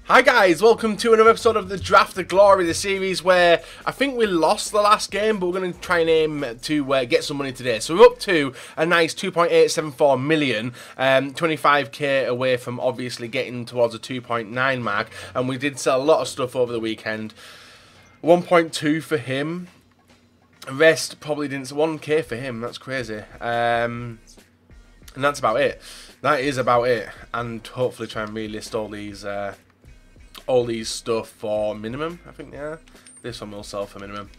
Hi guys, welcome to another episode of the Draft of Glory, the series where I think we lost the last game, but we're going to try and aim to get some money today. So we're up to a nice 2.874 million, 25k away from obviously getting towards a 2.9 mark, and we did sell a lot of stuff over the weekend. 1.2 for him, rest probably didn't, 1k for him, that's crazy. And that's about it. That is about it, and hopefully try and relist all these stuff for minimum, I think, yeah. This one will sell for minimum.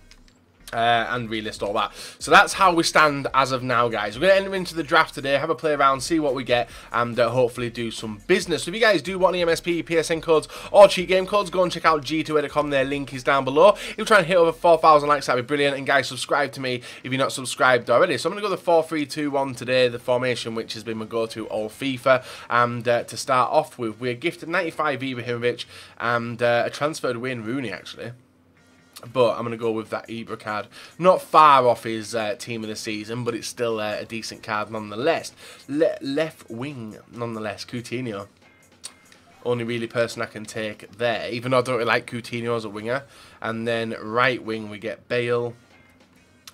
And relist all that. So that's how we stand as of now, guys. We're going to enter into the draft today, have a play around, see what we get, and hopefully do some business. So if you guys do want any MSP, PSN codes, or cheat game codes, go and check out g2a.com. Their link is down below. If you try and hit over 4,000 likes, that'd be brilliant. And guys, subscribe to me if you're not subscribed already. So I'm going to go the 4-3-2-1 today, the formation which has been my go-to all FIFA. And to start off with, we're gifted 95 Ibrahimovic and a transferred win Rooney, actually. But I'm going to go with that Ibra card. Not far off his team of the season, but it's still a decent card nonetheless. Left wing, nonetheless, Coutinho. Only really person I can take there, even though I don't really like Coutinho as a winger. And then right wing, we get Bale,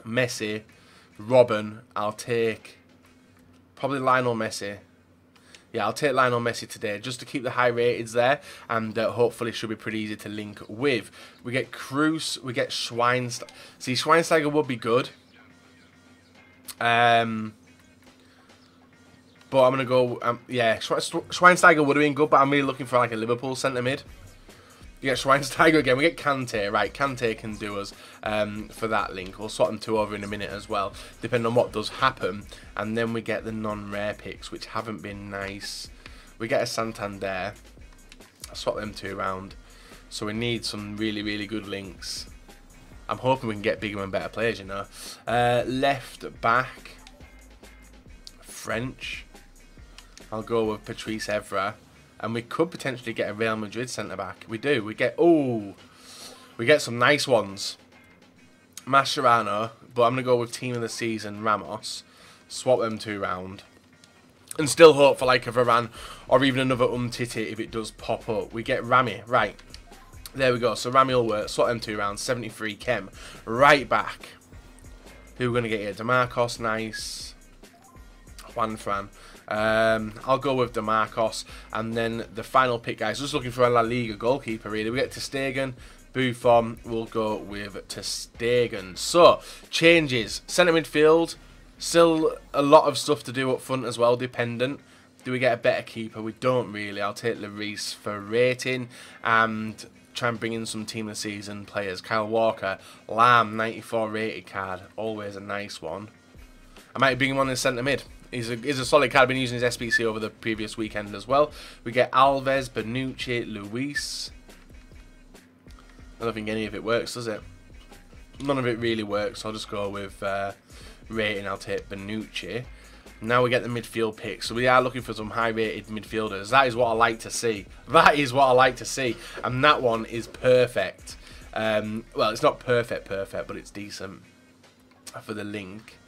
Messi, Robben. I'll take probably Lionel Messi. Yeah, I'll take Lionel Messi today, just to keep the high rateds there, and hopefully should be pretty easy to link with. We get Kroos, we get Schweinsteiger. See, Schweinsteiger would be good. But I'm going to go, yeah, Schweinsteiger would have been good, but I'm really looking for like a Liverpool centre mid. You get Schweinsteiger again. We get Kante. Right, Kante can do us for that link. We'll swap them two over in a minute as well, depending on what does happen. And then we get the non-rare picks, which haven't been nice. We get a Santander. I'll swap them two around. So we need some really, really good links. I'm hoping we can get bigger and better players, you know. Left back. French. I'll go with Patrice Evra. And we could potentially get a Real Madrid centre-back. We do. We get, oh, we get some nice ones. Mascherano, but I'm going to go with team of the season, Ramos. Swap them two round. And still hope for like a Varane or even another Umtiti if it does pop up. We get Rami, right. There we go. So Rami will work. Swap them two round, 73 chem. Right back. Who we're going to get here? DeMarcos, nice. Juan Fran. I'll go with DeMarcos, and then the final pick, guys. Just looking for a La Liga goalkeeper, really. We get ter Stegen, Buffon. We'll go with ter Stegen. So changes, centre midfield. Still a lot of stuff to do up front as well. Dependent. Do we get a better keeper? We don't really. I'll take Lloris for rating and try and bring in some team of the season players. Kyle Walker, Lamb, 94 rated card. Always a nice one. I might bring him on in centre mid. He's a solid card. I've been using his SBC over the previous weekend as well. We get Alves, Bonucci, Luis. I don't think any of it works, does it? None of it really works. So I'll just go with rating. I'll take Bonucci. Now we get the midfield pick. So we are looking for some high-rated midfielders. That is what I like to see. That is what I like to see. And that one is perfect. Well, it's not perfect, but it's decent for the link.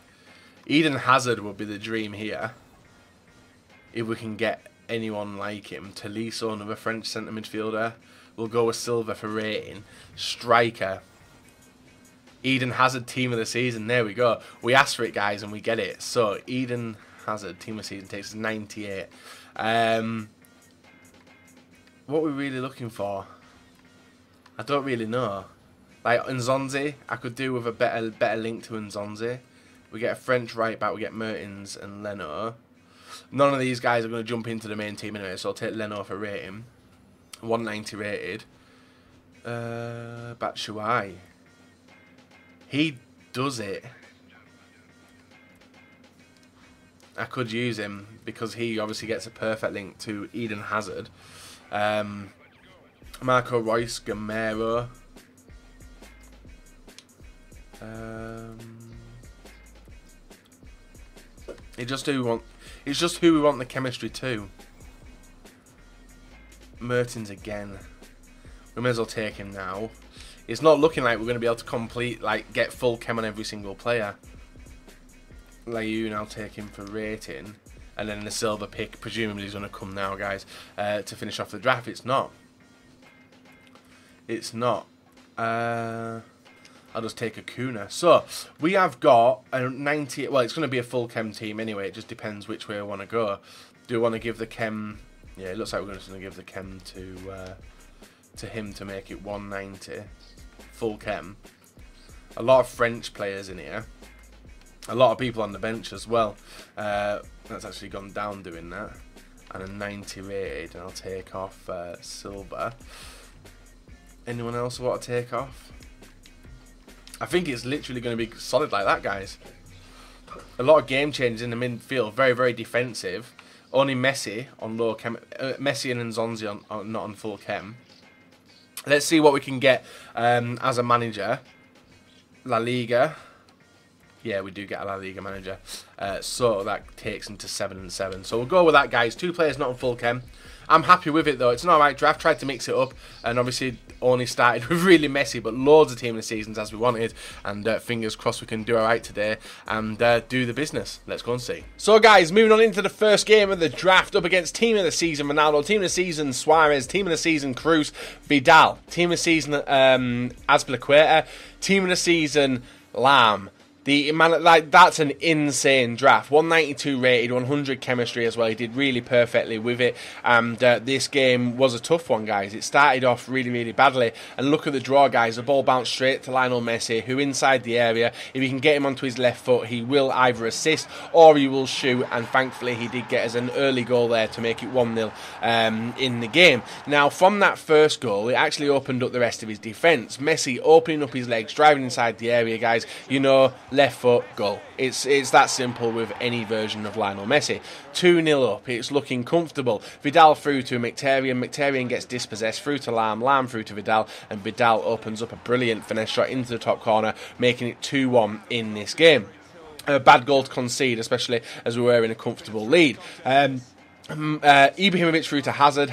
Eden Hazard would be the dream here. If we can get anyone like him. Tolisso, another French centre midfielder. We'll go with Silva for rating. Striker. Eden Hazard, team of the season. There we go. We asked for it, guys, and we get it. So, Eden Hazard, team of the season, takes 98. What are we really looking for? I don't really know. Like, Nzonzi, I could do with a better link to Nzonzi. We get a French right back. We get Mertens and Leno. None of these guys are going to jump into the main team anyway, so I'll take Leno for rating. 190 rated. Batshuayi. He does it. I could use him because he obviously gets a perfect link to Eden Hazard. Marco Reus, Gamero. It's just who we want the chemistry to. Mertens again. We may as well take him now. It's not looking like we're going to be able to get full chem on every single player. Layun, I'll take him for rating. And then the silver pick, presumably, is going to come now, guys, to finish off the draft. It's not. It's not. I'll just take a Kuna. So, we have got a 90... Well, it's going to be a full chem team anyway. It just depends which way I want to go. Do we want to give the chem... Yeah, it looks like we're just going to give the chem to him to make it 190. Full chem. A lot of French players in here. A lot of people on the bench as well. That's actually gone down doing that. And a 90 rated. And I'll take off Silver. Anyone else want to take off? I think it's literally going to be solid like that, guys. A lot of game changes in the midfield. Very, very defensive. Only Michy on low chem. Michy and Nzonzi on not on full chem. Let's see what we can get as a manager. La Liga. Yeah, we do get a La Liga manager. So that takes him to 7 and 7. So we'll go with that, guys. 2 players not on full chem. I'm happy with it, though. It's an alright draft. Tried to mix it up. And obviously only started with really messy, but loads of team of the seasons as we wanted. And fingers crossed we can do alright today and do the business. Let's go and see. So, guys, moving on into the first game of the draft. Up against team of the season Ronaldo, team of the season Suarez, team of the season Cruz, Vidal, team of the season Azpilicueta, team of the season Lam. That's an insane draft. 192 rated, 100 chemistry as well. He did really perfectly with it. And this game was a tough one, guys. It started off really, really badly. And look at the draw, guys. The ball bounced straight to Lionel Messi, who inside the area, if he can get him onto his left foot, he will either assist or he will shoot. And thankfully, he did get us an early goal there to make it 1-0 in the game. Now, from that first goal, it actually opened up the rest of his defence. Messi opening up his legs, driving inside the area, guys. You know, left foot, goal. It's that simple with any version of Lionel Messi. 2-0 up. It's looking comfortable. Vidal through to Mkhitaryan. Mkhitaryan gets dispossessed through to Lam. Lam through to Vidal. And Vidal opens up a brilliant finesse shot into the top corner, making it 2-1 in this game. A bad goal to concede, especially as we were in a comfortable lead. Ibrahimovic through to Hazard.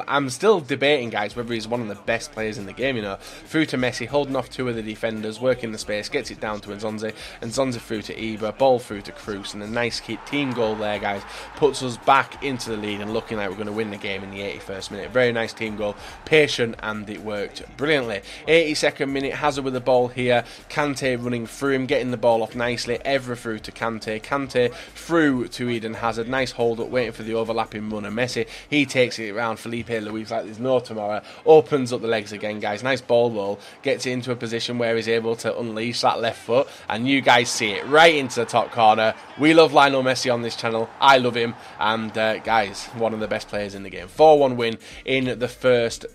I'm still debating, guys, whether he's one of the best players in the game, you know. Through to Messi, holding off 2 of the defenders, working the space, gets it down to Nzonzi. Nzonzi through to Ibra, ball through to Cruz, and a nice team goal there, guys. Puts us back into the lead and looking like we're going to win the game in the 81st minute. Very nice team goal, patient, and it worked brilliantly. 82nd minute, Hazard with the ball here. Kante running through him, getting the ball off nicely. Evra through to Kante. Kante through to Eden Hazard. Nice hold up, waiting for the overlapping run of Messi. He takes it around Felipe Luis like there's no tomorrow. Opens up the legs again, guys. Nice ball roll. Gets it into a position where he's able to unleash that left foot. And you guys see it right into the top corner. We love Lionel Messi on this channel. I love him. And guys, one of the best players in the game. 4-1 win in the first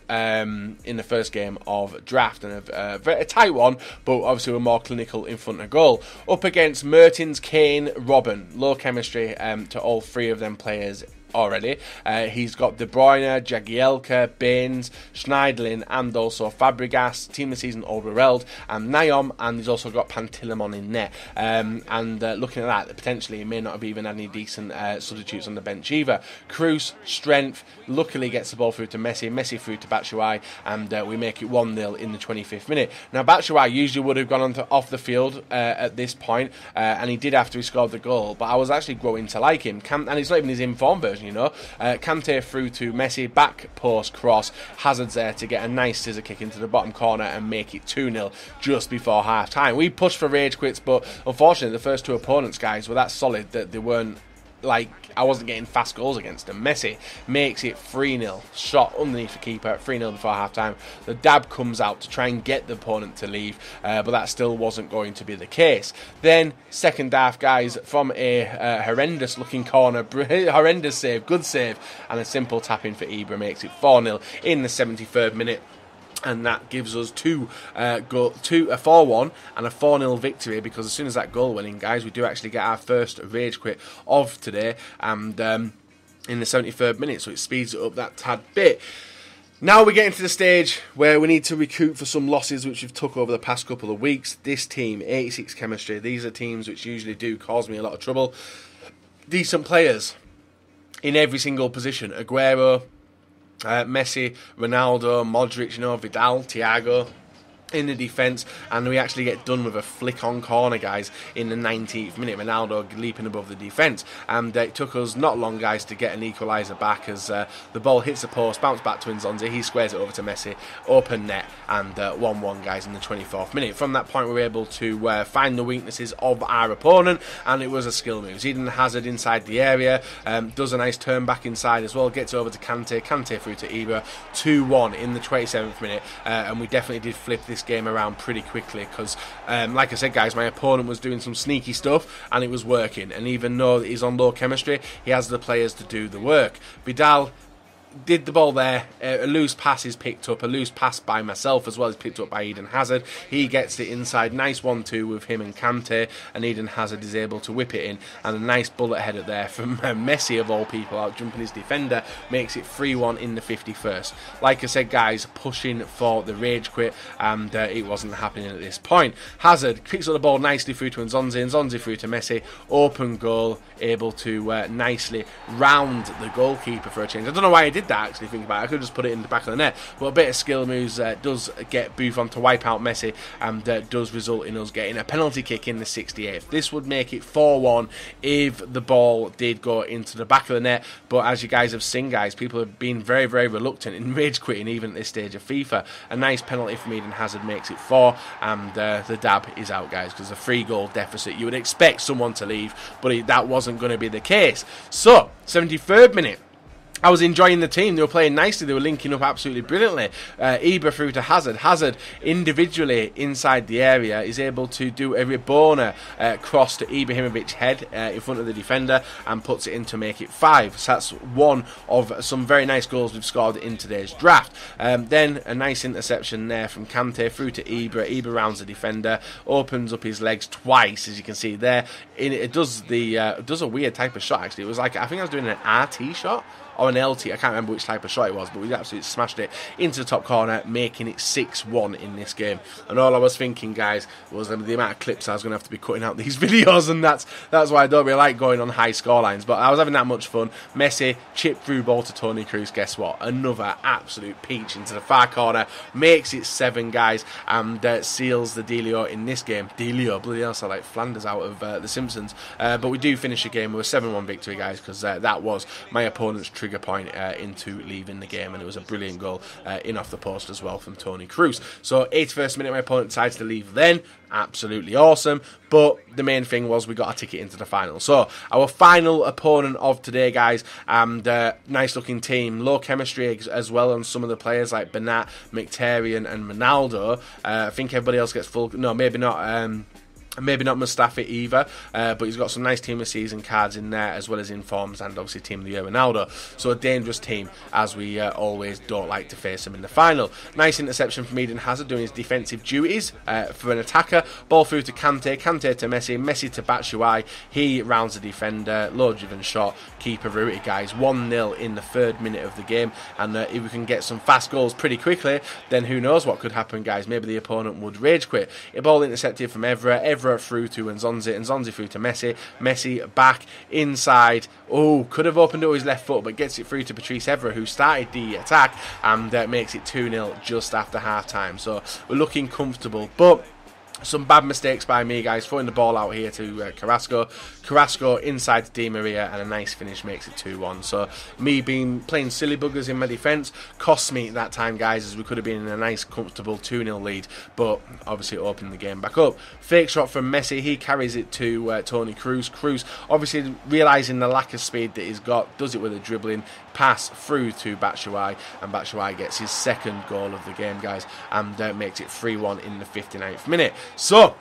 game of draft. And a tight one, but obviously we're more clinical in front of goal. Up against Mertens, Kane, Robben. Low chemistry to all 3 of them players already. He's got De Bruyne, Jagielka, Baines, Schneiderlin, and also Fabregas, team of the season Alderweireld, and Nyom, and he's also got Pantilimon in there. Looking at that, potentially he may not have even had any decent substitutes on the bench either. Cruz, strength, luckily gets the ball through to Messi, Messi through to Batshuayi, and we make it 1-0 in the 25th minute. Now, Batshuayi usually would have gone off the field at this point, and he did after he scored the goal, but I was actually growing to like him, and it's not even his in-form version, you know. Kante through to Messi, back post cross. Hazard's there to get a nice scissor kick into the bottom corner and make it 2-0 just before half time. We pushed for rage quits, but unfortunately the first 2 opponents, guys, were that solid that they weren't, like, I wasn't getting fast goals against them. Messi makes it 3-0. Shot underneath the keeper, 3-0 before half-time. The dab comes out to try and get the opponent to leave, but that still wasn't going to be the case. Then, second half, guys, from a horrendous-looking corner, horrendous save, good save, and a simple tap-in for Ibra makes it 4-0 in the 73rd minute. And that gives us a 4-1 and a 4-0 victory, because as soon as that goal went in, guys, we do actually get our first rage quit of today, and in the 73rd minute, so it speeds it up that tad bit. Now we're getting to the stage where we need to recoup for some losses which we've took over the past couple of weeks. This team, 86 chemistry, these are teams which usually do cause me a lot of trouble. Decent players in every single position. Aguero, Messi, Ronaldo, Modric, you know, Vidal, Thiago. in the defence, and we actually get done with a flick on corner, guys, in the 19th minute. Ronaldo leaping above the defence, and it took us not long, guys, to get an equaliser back as the ball hits the post, bounce back to Nzonzi, he squares it over to Messi, open net, and 1-1, guys, in the 24th minute. From that point, we were able to find the weaknesses of our opponent, and it was a skill move. Eden Hazard inside the area, does a nice turn back inside as well, gets over to Kante, Kante through to Ibra, 2-1 in the 27th minute, and we definitely did flip this game around pretty quickly because, like I said, guys, my opponent was doing some sneaky stuff and it was working, and even though he's on low chemistry, he has the players to do the work. Vidal did the ball there, a loose pass is picked up, a loose pass by myself as well is picked up by Eden Hazard. He gets it inside, nice 1-2 with him and Kante, and Eden Hazard is able to whip it in, and a nice bullet header there from Messi of all people, out jumping his defender, makes it 3-1 in the 51st. Like I said, guys, pushing for the rage quit, and it wasn't happening at this point. Hazard kicks up the ball nicely through to Nzonzi, Nzonzi through to Messi, open goal, able to nicely round the goalkeeper for a change. I don't know why he did that, actually, think about it. I could just put it in the back of the net, but a bit of skill moves does get Buffon to wipe out Messi, and does result in us getting a penalty kick in the 68th. This would make it 4-1 if the ball did go into the back of the net, but as you guys have seen, guys, people have been very, very reluctant in rage quitting even at this stage of FIFA. A nice penalty from Eden Hazard makes it 4, and the dab is out, guys, because a 3-goal deficit, you would expect someone to leave, but that wasn't going to be the case. So, 73rd minute, I was enjoying the team. They were playing nicely. They were linking up absolutely brilliantly. Ibra through to Hazard. Hazard individually inside the area is able to do a Rabona cross to Ibrahimovic's head in front of the defender and puts it in to make it 5. So that's one of some very nice goals we've scored in today's draft. Then a nice interception there from Kante through to Ibra. Ibra rounds the defender, opens up his legs twice, as you can see there. It does a weird type of shot, actually. It was like, I think I was doing an RT shot or an LT, I can't remember which type of shot it was, but we absolutely smashed it into the top corner, making it 6-1 in this game. And all I was thinking, guys, was the amount of clips I was going to have to be cutting out these videos, and that's why I don't really like going on high score lines, but I was having that much fun. Messi, chip through ball to Toni Kroos, guess what? Another absolute peach into the far corner, makes it 7, guys, and seals the dealio in this game. Dealio, bloody hell, so like Flanders out of The Simpsons. But we do finish the game with a 7-1 victory, guys, because that was my opponent's trigger point into leaving the game, and it was a brilliant goal in off the post as well from Toni Kroos. So 81st minute, my opponent decides to leave then. Absolutely awesome, but the main thing was we got a ticket into the final. So our final opponent of today, guys, and nice looking team, low chemistry as well on some of the players like Bernat, Mkhitaryan and Ronaldo. I think everybody else gets full, no, maybe not Mustafi either, but he's got some nice team of season cards in there, as well as informs and obviously team of the year Ronaldo. So a dangerous team, as we always don't like to face them in the final. Nice interception from Eden Hazard doing his defensive duties for an attacker. Ball through to Kante, Kante to Messi, Messi to Batshuayi. He rounds the defender, low driven shot, keeper rooted, guys. 1-0 in the 3rd minute of the game, and if we can get some fast goals pretty quickly, then who knows what could happen, guys. Maybe the opponent would rage quit. A ball intercepted from Evra through to Nzonzi, Nzonzi through to Messi, Messi back inside. Oh, could have opened up his left foot, but gets it through to Patrice Evra, who started the attack, and makes it 2-0 just after half time. So we're looking comfortable, but some bad mistakes by me, guys, throwing the ball out here to Carrasco. Carrasco inside to Di Maria, and a nice finish makes it 2-1. So me playing silly buggers in my defence cost me that time, guys, as we could have been in a nice comfortable 2-0 lead, but obviously opened the game back up. Fake shot from Messi, he carries it to Toni Kroos. Kroos, obviously realising the lack of speed that he's got, does it with a dribbling pass through to Batshuayi, and Batshuayi gets his 2nd goal of the game, guys, and makes it 3-1 in the 59th minute. So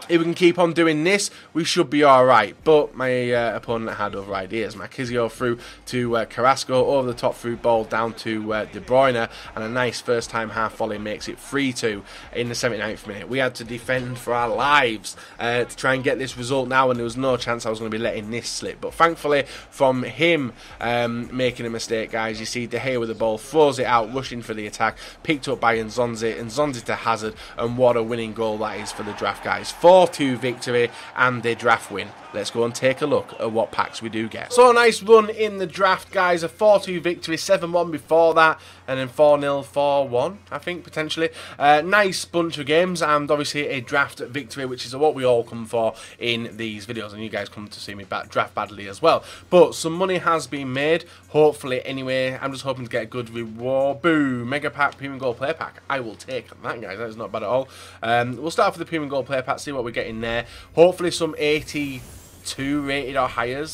if we can keep on doing this, we should be alright. But my opponent had other ideas. Michy through to Carrasco, over the top through ball down to De Bruyne, and a nice first time half volley makes it 3-2 in the 79th minute. We had to defend for our lives to try and get this result now, and there was no chance I was going to be letting this slip. But thankfully, from him making a mistake, guys, you see De Gea with the ball, throws it out, rushing for the attack, picked up by Nzonzi, Nzonzi to Hazard, and what a winning goal that is for the draft, guys. 4-2 victory and the draft win. let's go and take a look at what packs we do get. So a nice run in the draft, guys. A 4-2 victory, 7-1 before that, and then 4-0, 4-1, I think, potentially. Nice bunch of games, and obviously a draft victory, which is what we all come for in these videos, and you guys come to see me draft badly as well. But some money has been made, hopefully. Anyway, I'm just hoping to get a good reward. Boom! Mega pack, premium gold player pack. I will take that, guys. That is not bad at all. We'll start off with the premium gold player pack, see what we get in there. Hopefully some 82 rated or higher.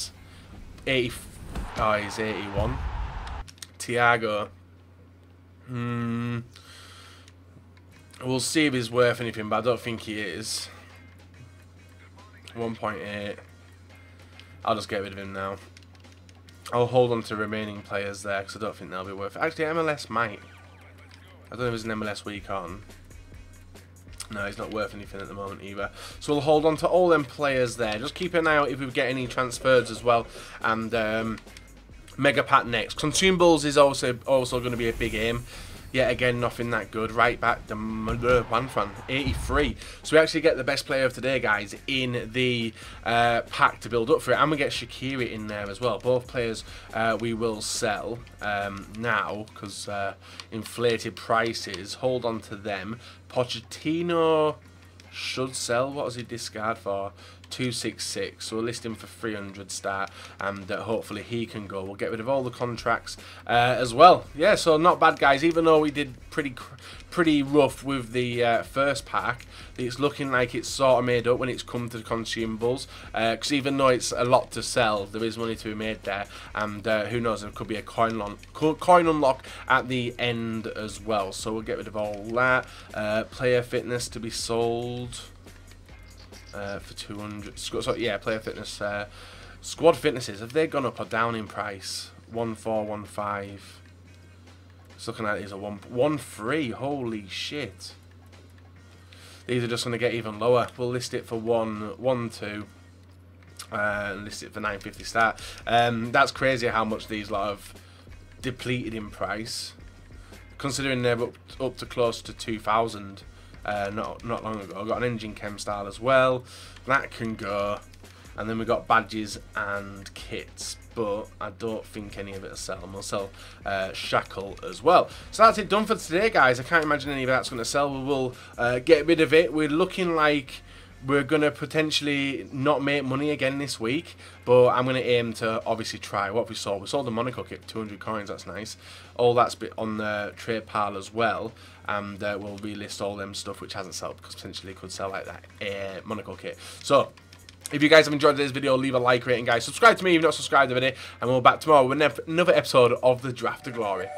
80. Oh, he's 81. Thiago. We'll see if he's worth anything, but I don't think he is. 1.8. I'll just get rid of him now. I'll hold on to remaining players there because I don't think they'll be worth it. Actually, MLS might. I don't know if it's an MLS week on. No, he's not worth anything at the moment either. So we'll hold on to all them players there. Just keep an eye out if we get any transfers as well. And Mega Pack next. Consumables is also going to be a big aim. Yet again, nothing that good. Right back, the Wanfran, 83. So we actually get the best player of today, guys, in the pack to build up for it. And we get Shaqiri in there as well. Both players we will sell now because inflated prices. Hold on to them. Pochettino should sell. What does he discard for? 266. So we'll list him for 300 start, and hopefully he can go. We'll get rid of all the contracts as well. Yeah, so not bad, guys. Even though we did pretty rough with the first pack, it's looking like it's sort of made up when it's come to the consumables. Because even though it's a lot to sell, there is money to be made there, and who knows, there could be a coin unlock at the end as well. So we'll get rid of all that. Player fitness to be sold. For 200. So yeah, player fitness. Squad fitnesses, have they gone up or down in price? 1415. It's looking like these are 113. Holy shit! These are just going to get even lower. We'll list it for 112. And list it for 950 start. That's crazy how much these lot have depleted in price, considering they're up to close to 2,000. Not long ago. I've got an engine chem style as well. That can go. And then we've got badges and kits. But I don't think any of it will sell. And we'll sell Shackle as well. So that's it done for today, guys. I can't imagine any of that's going to sell. We will get rid of it. We're looking like we're going to potentially not make money again this week, but I'm going to aim to obviously try. What we sold? We sold the Monaco kit, 200 coins, that's nice. All that's on the trade pile as well, and we'll relist all them stuff which hasn't sold, because potentially could sell like that Monaco kit. So, if you guys have enjoyed this video, leave a like rating, guys. Subscribe to me if you're not subscribed already, and we'll be back tomorrow with another episode of the Draft of Glory.